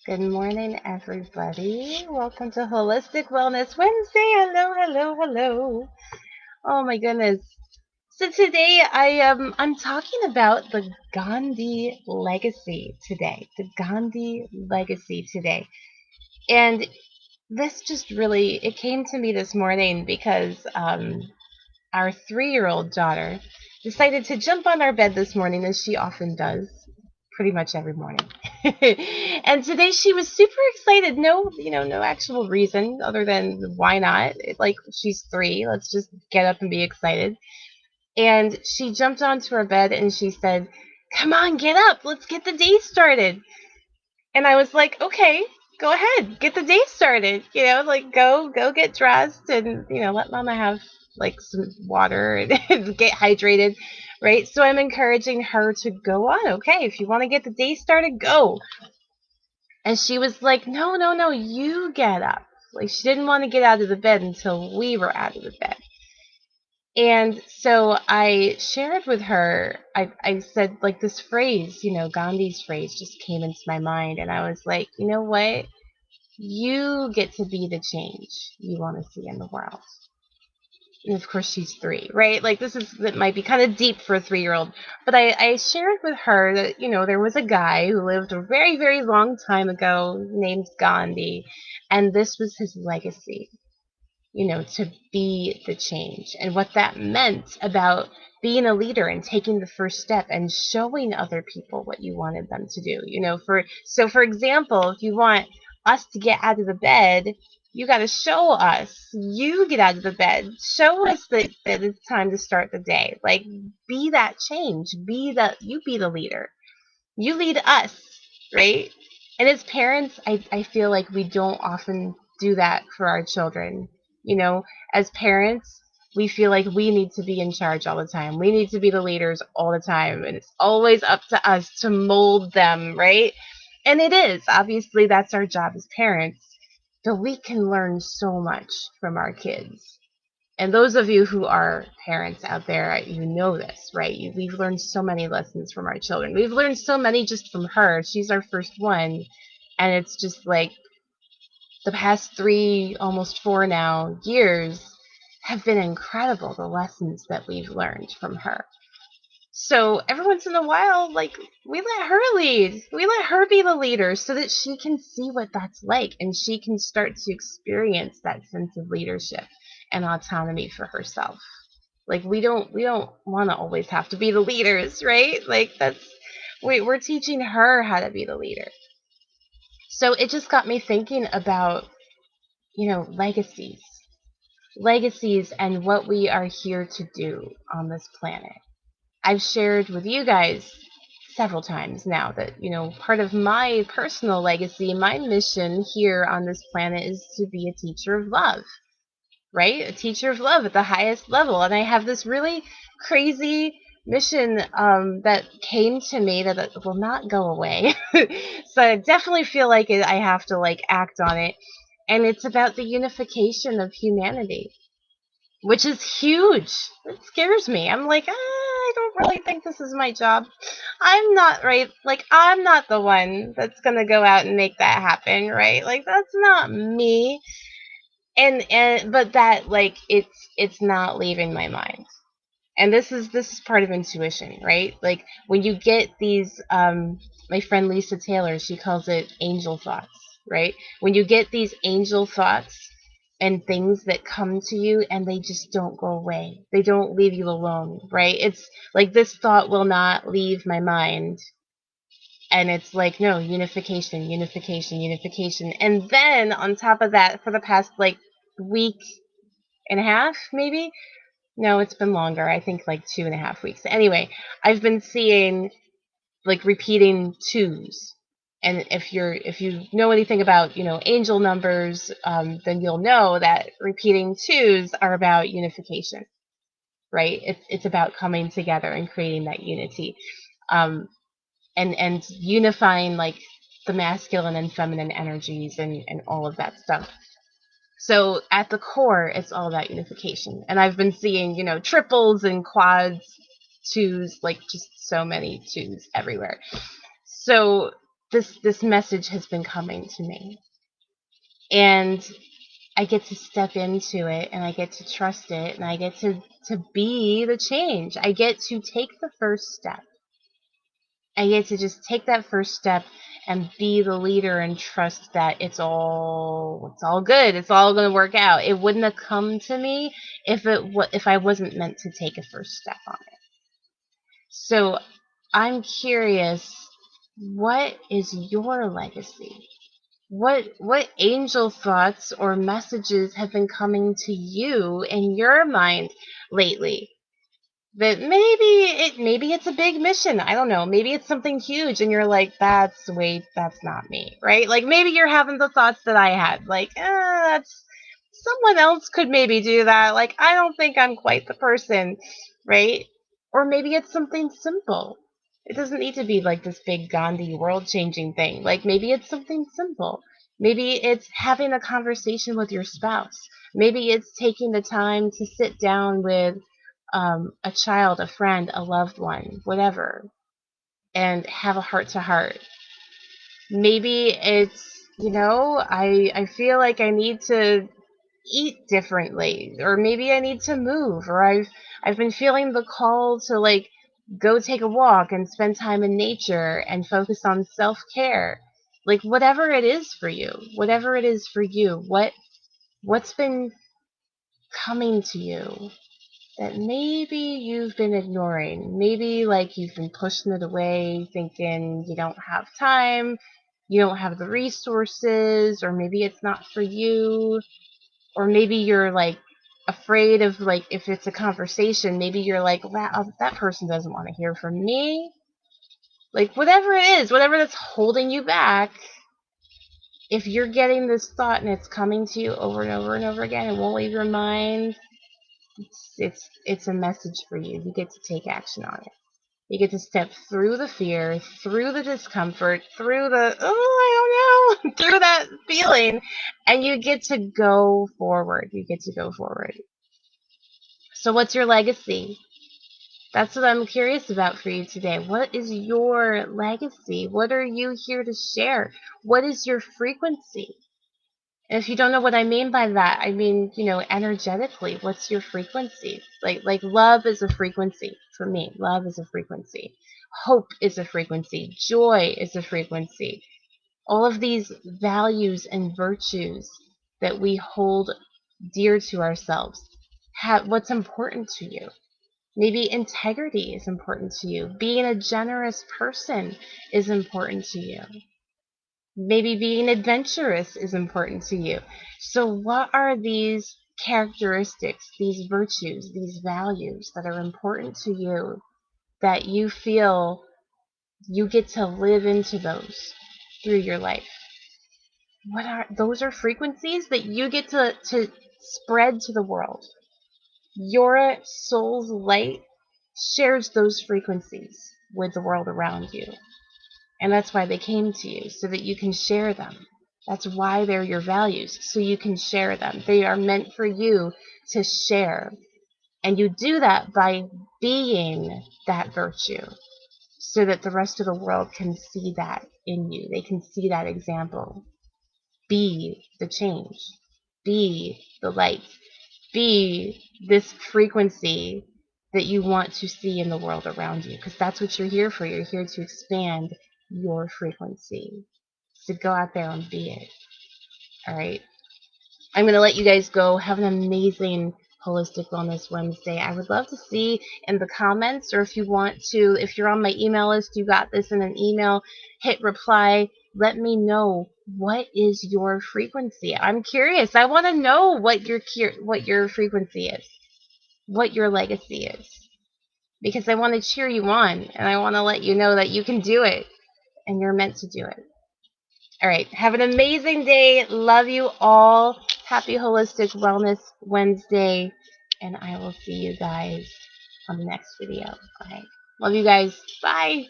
Good morning, everybody. Welcome to Holistic Wellness Wednesday. Hello, hello, hello. Oh my goodness. So today I'm talking about the Gandhi Legacy today. The Gandhi Legacy today. And this just really it came to me this morning because our 3-year-old daughter decided to jump on our bed this morning, as she often does, pretty much every morning. And today she was super excited. No, no actual reason other than why not? Like, she's 3. Let's just get up and be excited. And she jumped onto our bed and she said, "Come on, get up. Let's get the day started." And I was like, "Okay, go ahead, get the day started. Like, go get dressed and let mama have like some water and get hydrated." Right? So I'm encouraging her to go on. Okay, if you want to get the day started, go. And she was like, "No, no, no, you get up." Like, she didn't want to get out of the bed until we were out of the bed. And so I shared with her, I said, like, this phrase, Gandhi's phrase just came into my mind. And I was like, you know what? You get to be the change you want to see in the world. And of course, she's 3, right? Like, that might be kind of deep for a 3-year-old. But I shared with her that, there was a guy who lived a very, very long time ago named Gandhi. And this was his legacy, to be the change, and what that meant about being a leader and taking the first step and showing other people what you wanted them to do. For example, if you want us to get out of the bed, you got to show us. You get out of the bed, show us that it's time to start the day. Like, be that change, be the leader, you lead us, right? And as parents, I feel like we don't often do that for our children. As parents, we feel like we need to be in charge all the time. We need to be the leaders all the time. And it's always up to us to mold them, right? And it is. Obviously, that's our job as parents. But we can learn so much from our kids. And those of you who are parents out there, you know this, right? We've learned so many lessons from our children. We've learned so many just from her. She's our first one. And it's just like the past 3, almost 4 now, years have been incredible, the lessons that we've learned from her. So every once in a while, like, we let her lead. We let her be the leader so that she can see what that's like and she can start to experience that sense of leadership and autonomy for herself. Like, we don't want to always have to be the leaders, right? Like, we're teaching her how to be the leader. So it just got me thinking about, legacies. Legacies and what we are here to do on this planet. I've shared with you guys several times now that, part of my personal legacy, my mission here on this planet is to be a teacher of love, right? A teacher of love at the highest level. And I have this really crazy mission that came to me that will not go away. So I definitely feel like I have to, like, act on it. And it's about the unification of humanity, which is huge. It scares me. I'm like, I don't really think this is my job. I'm not, right. Like, I'm not the one that's gonna go out and make that happen, right? Like, that's not me. And but that, like, it's not leaving my mind. And this is part of intuition, right? Like, when you get these, my friend Lisa Taylor, she calls it angel thoughts, right? When you get these angel thoughts and things that come to you and they just don't go away, they don't leave you alone, right? It's like, this thought will not leave my mind. And it's like, no, unification, unification, unification. And then on top of that, for the past, like, week and a half, maybe, no, it's been longer. I think like 2.5 weeks. Anyway, I've been seeing, like, repeating twos. And if you know anything about, angel numbers, then you'll know that repeating twos are about unification, right? It's about coming together and creating that unity, um, and unifying, like, the masculine and feminine energies and all of that stuff. So at the core, it's all about unification. And I've been seeing, triples and quads, twos, like, just so many twos everywhere. So this message has been coming to me, and I get to step into it, and I get to trust it, and I get to be the change. I get to take the first step. I get to just take that first step and be the leader and trust that it's all good. It's all going to work out. It wouldn't have come to me if I wasn't meant to take a first step on it. So I'm curious, what is your legacy? What angel thoughts or messages have been coming to you in your mind lately? That maybe it's a big mission. I don't know. Maybe it's something huge and you're like, that's not me, right? Like maybe you're having the thoughts that I had. Like, that's someone else could maybe do that. Like, I don't think I'm quite the person, right? Or maybe it's something simple. It doesn't need to be like this big Gandhi world changing thing. Like maybe it's something simple. Maybe it's having a conversation with your spouse. Maybe it's taking the time to sit down with a child, a friend, a loved one, whatever, and have a heart to heart. Maybe it's, I feel like I need to eat differently, or maybe I need to move, or I've been feeling the call to like go take a walk and spend time in nature and focus on self-care. Like whatever it is for you, what's been coming to you that maybe you've been ignoring. Maybe like you've been pushing it away, thinking you don't have time, you don't have the resources, or maybe it's not for you, or maybe you're like afraid of like if it's a conversation, maybe you're like that person doesn't want to hear from me. Like whatever it is, whatever that's holding you back, if you're getting this thought and it's coming to you over and over and over again, it won't leave your mind. It's a message for you. You get to take action on it. You get to step through the fear, through the discomfort, through the I don't know, through that feeling, and you get to go forward. You get to go forward. So what's your legacy? That's what I'm curious about for you today. What is your legacy? What are you here to share? What is your frequency? And if you don't know what I mean by that, I mean, energetically, what's your frequency? Like love is a frequency for me. Love is a frequency. Hope is a frequency. Joy is a frequency. All of these values and virtues that we hold dear to ourselves. What's important to you? Maybe integrity is important to you. Being a generous person is important to you. Maybe being adventurous is important to you. So what are these characteristics, these virtues, these values that are important to you that you feel you get to live into those through your life? Those are frequencies that you get to spread to the world. Your soul's light shares those frequencies with the world around you. And that's why they came to you, so that you can share them. That's why they're your values, so you can share them. They are meant for you to share. And you do that by being that virtue, so that the rest of the world can see that in you. They can see that example. Be the change. Be the light. Be this frequency that you want to see in the world around you, because that's what you're here for. You're here to expand your frequency. So go out there and be it. All right. I'm going to let you guys go. Have an amazing Holistic Wellness Wednesday. I would love to see in the comments, or if you want to, if you're on my email list, you got this in an email, hit reply. Let me know, what is your frequency. I'm curious. I want to know what your frequency is, what your legacy is, because I want to cheer you on, and I want to let you know that you can do it and you're meant to do it. All right. Have an amazing day. Love you all. Happy Holistic Wellness Wednesday. And I will see you guys on the next video. All right. Love you guys. Bye.